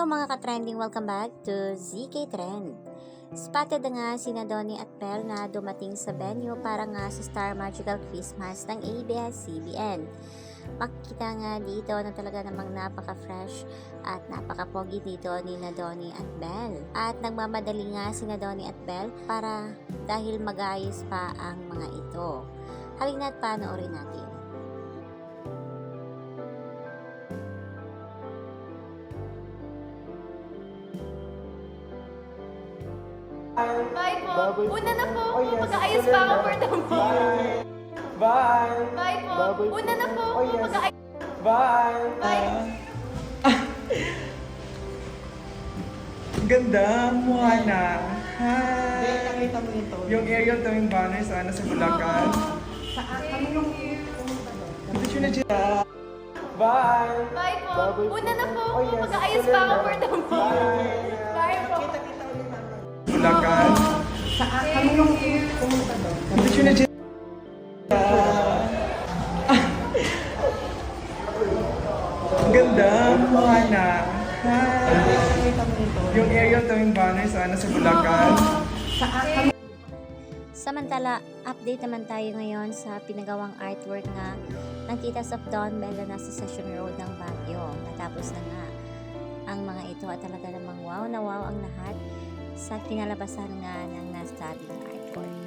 mga ka-trending, welcome back to ZK Trend. Spotted na nga sina Donnie at Belle na dumating sa venue para nga sa Star Magical Christmas ng ABS-CBN. Makikita nga dito na talaga namang napaka-fresh at napaka-pogi dito ni na Donnie at Belle. At nagmamadali nga sina Donnie at Belle para dahil mag-ayos pa ang mga ito. Halina't panoorin natin. Bye po. Una na po. Mag-aayos pa ako for the moment. Bye! Bye po. Una na po. Mag-aayos. Bye! Bye. Ganda, mukha na. Hindi, Hi! nakita mo ito. Yung aerial towing banner sana sa Bulacan. Saan? Kami yung pumunta doon. Hindi na dyan. Bye! Bye po. Una na po. Mag-aayos pa ako for the moment. Bye po. Kita-kita ulit naman. Bulacan. Saan? Kami yung pumunta doon. Hindi na dyan. Ganda, mukha na. Hi! Nakita mo ito. Yung aerial towing banner sana sa Bulacan. Saan? Kami Samantala, update naman tayo ngayon sa pinagawang artwork nga ng Titas of Don Bella na sa Session Road ng Baguio. Natapos na nga ang mga ito at talaga namang wow na wow ang lahat sa kinalabasan nga ng nasabing artwork.